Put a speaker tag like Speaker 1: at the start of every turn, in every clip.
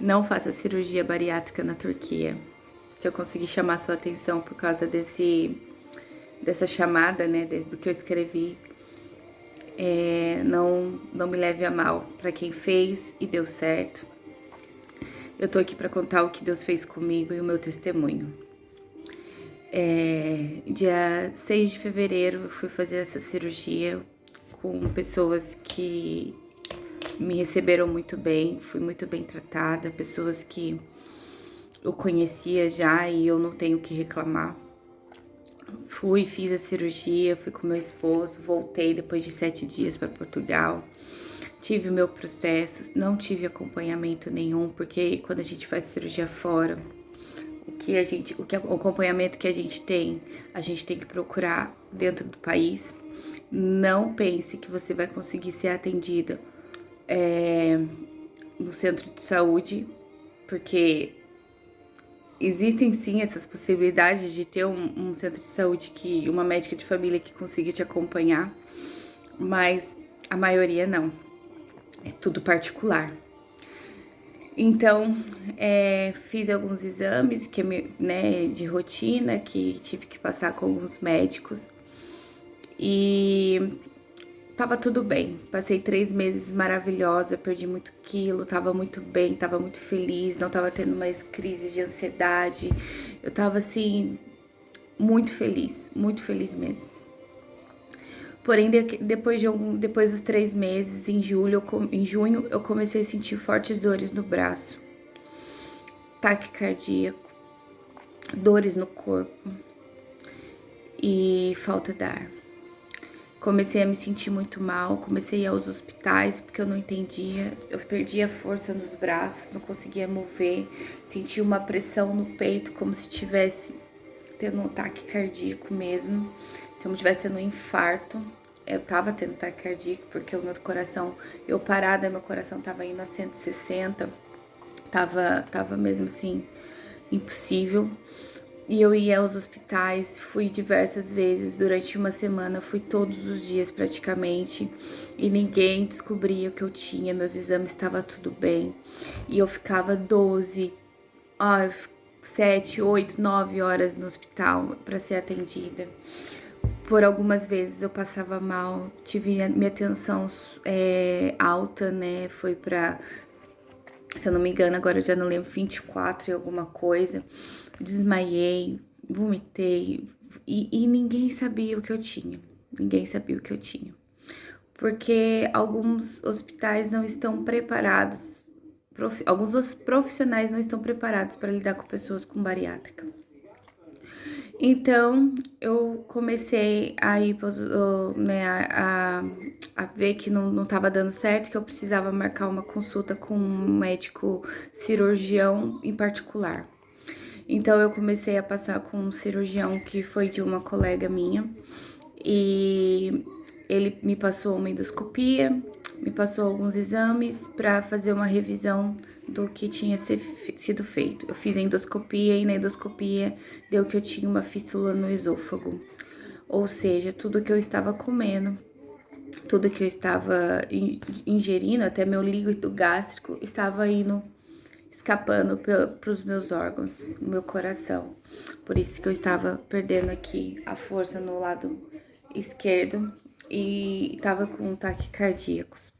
Speaker 1: Não faça cirurgia bariátrica na Turquia. Se eu conseguir chamar sua atenção por causa dessa chamada, né, do que eu escrevi, não me leve a mal para quem fez e deu certo. Eu tô aqui para contar o que Deus fez comigo e o meu testemunho. Dia 6 de fevereiro eu fui fazer essa cirurgia com pessoas que me receberam muito bem, fui muito bem tratada, pessoas que eu conhecia já e eu não tenho o que reclamar. Fiz a cirurgia, fui com meu esposo, voltei depois de 7 dias para Portugal. Tive o meu processo, não tive acompanhamento nenhum, porque quando a gente faz cirurgia fora, o acompanhamento que a gente tem que procurar dentro do país. Não pense que você vai conseguir ser atendida no centro de saúde, porque existem sim essas possibilidades de ter um centro de saúde uma médica de família que consiga te acompanhar, mas a maioria não. É tudo particular. Então, fiz alguns exames de rotina que tive que passar com alguns médicos e tava tudo bem. Passei 3 meses maravilhosa, perdi muito quilo, tava muito bem, tava muito feliz, não tava tendo mais crises de ansiedade. Eu tava assim, muito feliz mesmo. Porém, depois dos 3 meses, em junho, eu comecei a sentir fortes dores no braço, ataque cardíaco, dores no corpo e falta de ar. Comecei a me sentir muito mal, comecei a ir aos hospitais porque eu não entendia, eu perdia força nos braços, não conseguia mover, sentia uma pressão no peito como se estivesse tendo um ataque cardíaco mesmo, como se estivesse tendo um infarto. Eu tava tendo ataque cardíaco porque o meu coração, eu parada, meu coração tava indo a 160, tava mesmo assim, impossível. E eu ia aos hospitais, fui diversas vezes, durante uma semana, fui todos os dias praticamente, e ninguém descobria o que eu tinha, meus exames estavam tudo bem. E eu ficava 7, 8, 9 horas no hospital para ser atendida. Por algumas vezes eu passava mal, tive minha tensão alta, né? Foi pra, se eu não me engano, agora eu já não lembro, 24 e alguma coisa. Desmaiei, vomitei e ninguém sabia o que eu tinha. Ninguém sabia o que eu tinha. Porque alguns hospitais não estão preparados, alguns profissionais não estão preparados para lidar com pessoas com bariátrica. Então, eu comecei a ir, a ver que não estava dando certo, que eu precisava marcar uma consulta com um médico cirurgião em particular. Então, eu comecei a passar com um cirurgião que foi de uma colega minha e ele me passou uma endoscopia, me passou alguns exames para fazer uma revisão do que tinha sido feito. Eu fiz a endoscopia e na endoscopia deu que eu tinha uma fístula no esôfago. Ou seja, tudo que eu estava comendo, tudo que eu estava ingerindo, até meu líquido gástrico, estava escapando para os meus órgãos, no meu coração. Por isso que eu estava perdendo aqui a força no lado esquerdo e estava com taquicardíacos.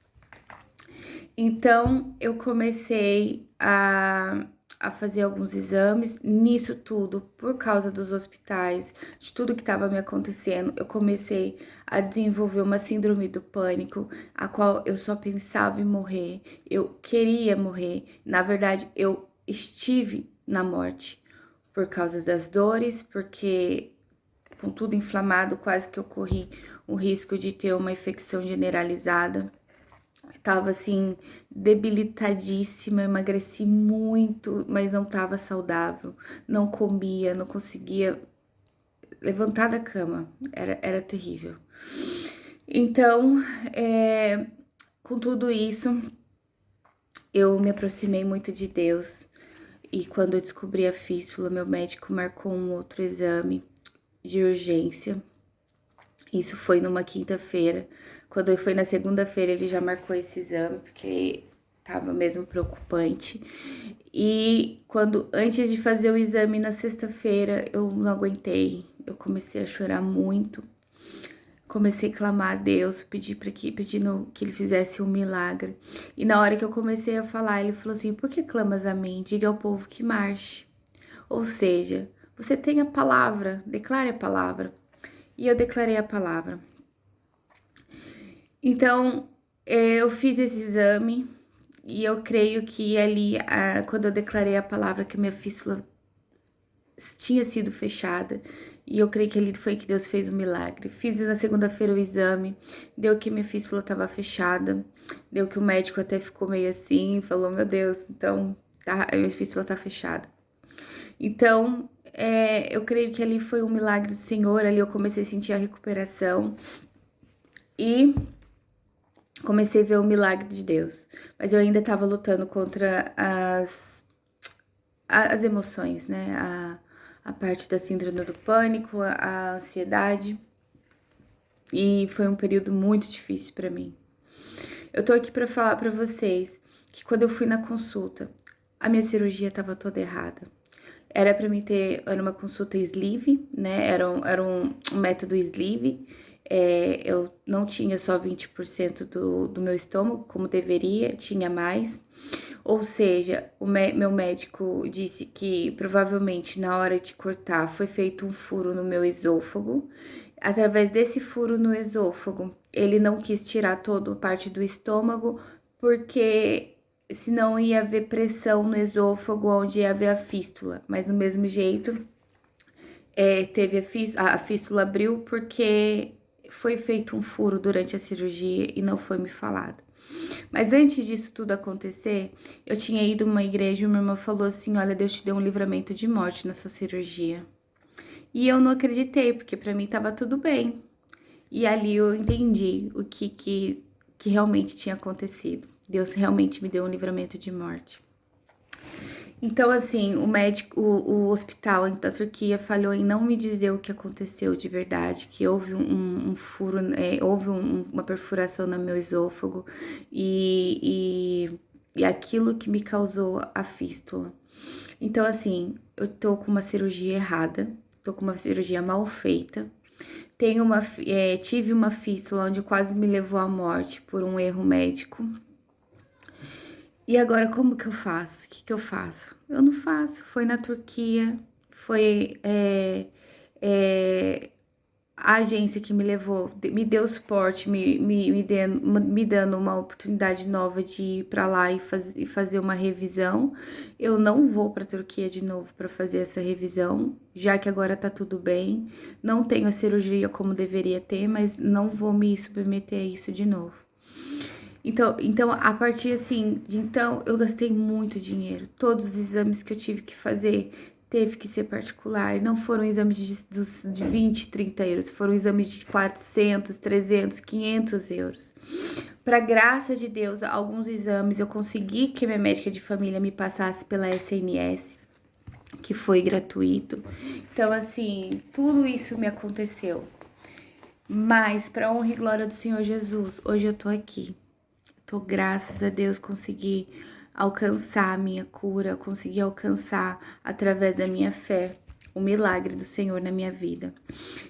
Speaker 1: Então, eu comecei a fazer alguns exames. Nisso tudo, por causa dos hospitais, de tudo que estava me acontecendo, eu comecei a desenvolver uma síndrome do pânico, a qual eu só pensava em morrer. Eu queria morrer. Na verdade, eu estive na morte por causa das dores, porque com tudo inflamado, quase que eu corri o risco de ter uma infecção generalizada. Tava assim, debilitadíssima, emagreci muito, mas não tava saudável, não comia, não conseguia levantar da cama, era terrível. Então, com tudo isso, eu me aproximei muito de Deus e quando eu descobri a fístula, meu médico marcou um outro exame de urgência. Isso foi numa quinta-feira. Quando foi na segunda-feira, ele já marcou esse exame, porque tava mesmo preocupante. E antes de fazer o exame na sexta-feira, eu não aguentei. Eu comecei a chorar muito. Comecei a clamar a Deus, pedindo que ele fizesse um milagre. E na hora que eu comecei a falar, ele falou assim: "Por que clamas a mim? Diga ao povo que marche." Ou seja, você tem a palavra, declare a palavra. E eu declarei a palavra. Então, eu fiz esse exame e eu creio que ali, quando eu declarei a palavra, que a minha fístula tinha sido fechada, e eu creio que ali foi que Deus fez um milagre. Fiz na segunda-feira o exame, deu que minha fístula estava fechada, deu que o médico até ficou meio assim, falou: "Meu Deus, então tá, a minha fístula tá fechada." Então, eu creio que ali foi um milagre do Senhor, ali eu comecei a sentir a recuperação e comecei a ver o milagre de Deus. Mas eu ainda estava lutando contra as emoções, né? A parte da síndrome do pânico, a ansiedade. E foi um período muito difícil para mim. Eu tô aqui para falar para vocês que quando eu fui na consulta, a minha cirurgia estava toda errada. Era uma consulta sleeve, né? Era um método sleeve. Eu não tinha só 20% do meu estômago, como deveria, tinha mais. Ou seja, meu médico disse que provavelmente na hora de cortar foi feito um furo no meu esôfago. Através desse furo no esôfago, ele não quis tirar toda a parte do estômago, porque senão ia haver pressão no esôfago, onde ia haver a fístula. Mas do mesmo jeito, teve a fístula abriu porque foi feito um furo durante a cirurgia e não foi me falado. Mas antes disso tudo acontecer, eu tinha ido a uma igreja e uma irmã falou assim: "Olha, Deus te deu um livramento de morte na sua cirurgia." E eu não acreditei, porque para mim estava tudo bem. E ali eu entendi o que realmente tinha acontecido. Deus realmente me deu um livramento de morte. Então, assim, o hospital da Turquia falhou em não me dizer o que aconteceu de verdade, que houve um furo, houve uma perfuração no meu esôfago e aquilo que me causou a fístula. Então, assim, eu tô com uma cirurgia errada, tô com uma cirurgia mal feita. Tive uma fístula onde quase me levou à morte por um erro médico. E agora como que eu faço? O que eu faço? Eu não faço. Foi na Turquia, foi a agência que me levou, me deu suporte, me dando uma oportunidade nova de ir para lá e fazer uma revisão. Eu não vou para a Turquia de novo para fazer essa revisão, já que agora tá tudo bem. Não tenho a cirurgia como deveria ter, mas não vou me submeter a isso de novo. Então, a partir assim, então eu gastei muito dinheiro. Todos os exames que eu tive que fazer teve que ser particular. Não foram exames de 20, 30 euros, foram exames de 400, 300, 500 euros. Para graça de Deus, alguns exames eu consegui que minha médica de família me passasse pela SNS, que foi gratuito. Então, assim, tudo isso me aconteceu. Mas, para honra e glória do Senhor Jesus, hoje eu tô aqui. Graças a Deus, consegui alcançar a minha cura, consegui alcançar através da minha fé o milagre do Senhor na minha vida.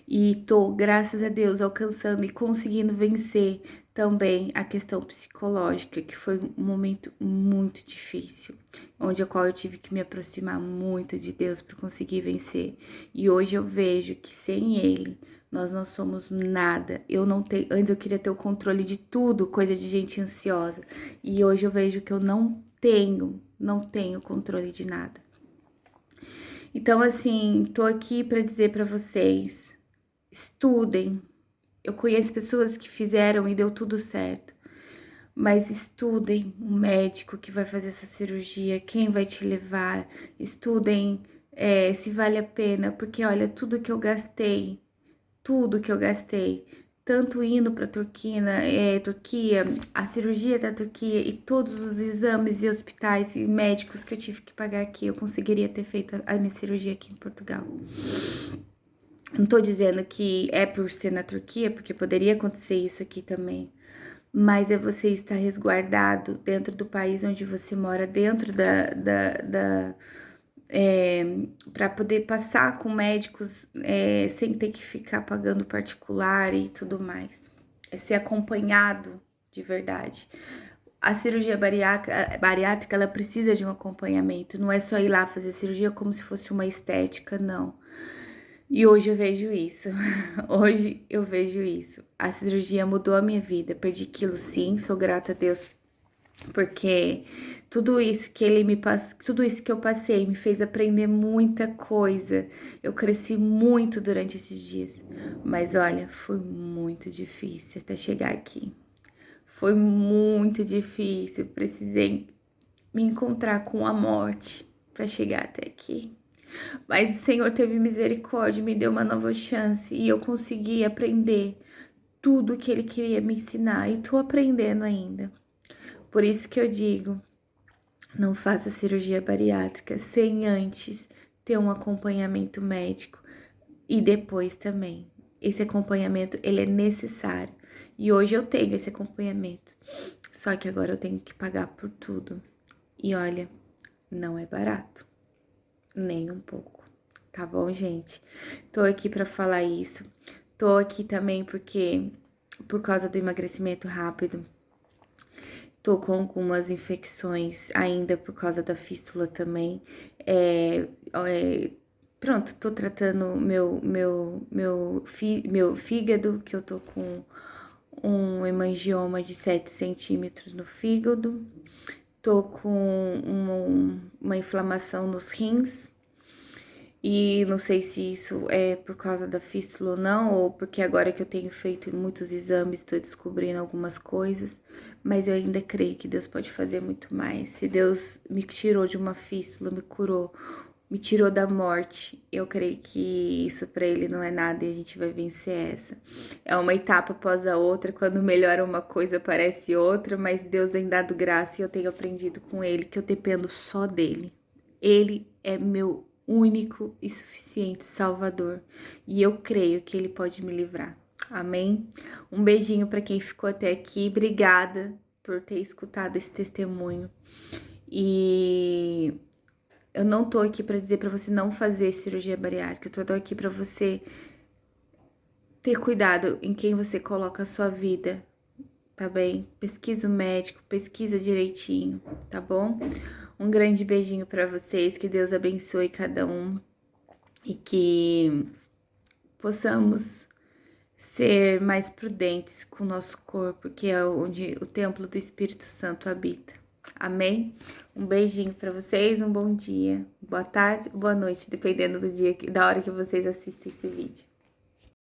Speaker 1: E tô, graças a Deus, alcançando e conseguindo vencer também a questão psicológica, que foi um momento muito difícil, onde a qual eu tive que me aproximar muito de Deus para conseguir vencer. E hoje eu vejo que sem Ele nós não somos nada. Antes eu queria ter o controle de tudo, coisa de gente ansiosa. E hoje eu vejo que eu não tenho controle de nada. Então, assim, tô aqui para dizer para vocês, estudem. Eu conheço pessoas que fizeram e deu tudo certo. Mas estudem o médico que vai fazer sua cirurgia, quem vai te levar. Estudem se vale a pena, porque olha, tudo que eu gastei, tanto indo para Turquia, a cirurgia da Turquia e todos os exames e hospitais e médicos que eu tive que pagar aqui, eu conseguiria ter feito a minha cirurgia aqui em Portugal. Não tô dizendo que é por ser na Turquia, porque poderia acontecer isso aqui também. mas é você estar resguardado dentro do país onde você mora, dentro para poder passar com médicos sem ter que ficar pagando particular e tudo mais. É ser acompanhado de verdade. A cirurgia bariátrica, ela precisa de um acompanhamento. Não é só ir lá fazer cirurgia como se fosse uma estética, não. E hoje eu vejo isso. Hoje eu vejo isso. A cirurgia mudou a minha vida. Perdi quilos, sim. Sou grata a Deus porque tudo isso que ele me passou, tudo isso que eu passei me fez aprender muita coisa. Eu cresci muito durante esses dias. Mas olha, foi muito difícil até chegar aqui. Foi muito difícil. Precisei me encontrar com a morte para chegar até aqui. Mas o Senhor teve misericórdia, me deu uma nova chance e eu consegui aprender tudo que Ele queria me ensinar e tô aprendendo ainda. Por isso que eu digo, não faça cirurgia bariátrica sem antes ter um acompanhamento médico e depois também. Esse acompanhamento, ele é necessário. E hoje eu tenho esse acompanhamento. Só que agora eu tenho que pagar por tudo. E olha, não é barato. Nem um pouco. Tá bom, gente? Tô aqui pra falar isso. Tô aqui também porque, por causa do emagrecimento rápido, tô com algumas infecções ainda por causa da fístula também. Pronto, tô tratando meu fígado, que eu tô com um hemangioma de 7 centímetros no fígado. Tô com uma inflamação nos rins. E não sei se isso é por causa da fístula ou não, ou porque agora que eu tenho feito muitos exames, estou descobrindo algumas coisas, mas eu ainda creio que Deus pode fazer muito mais. Se Deus me tirou de uma fístula, me curou, me tirou da morte, eu creio que isso para Ele não é nada e a gente vai vencer essa. É uma etapa após a outra, quando melhora uma coisa aparece outra, mas Deus tem dado graça e eu tenho aprendido com Ele que eu dependo só dEle. Ele é meu único e suficiente Salvador, e eu creio que Ele pode me livrar. Amém? Um beijinho para quem ficou até aqui. Obrigada por ter escutado esse testemunho. E eu não tô aqui para dizer para você não fazer cirurgia bariátrica. Eu tô aqui para você ter cuidado em quem você coloca a sua vida, tá bem? Pesquisa o médico, pesquisa direitinho, tá bom? Um grande beijinho para vocês, que Deus abençoe cada um e que possamos ser mais prudentes com o nosso corpo, que é onde o templo do Espírito Santo habita. Amém? Um beijinho para vocês, um bom dia, boa tarde, boa noite, dependendo do dia, da hora que vocês assistem esse vídeo.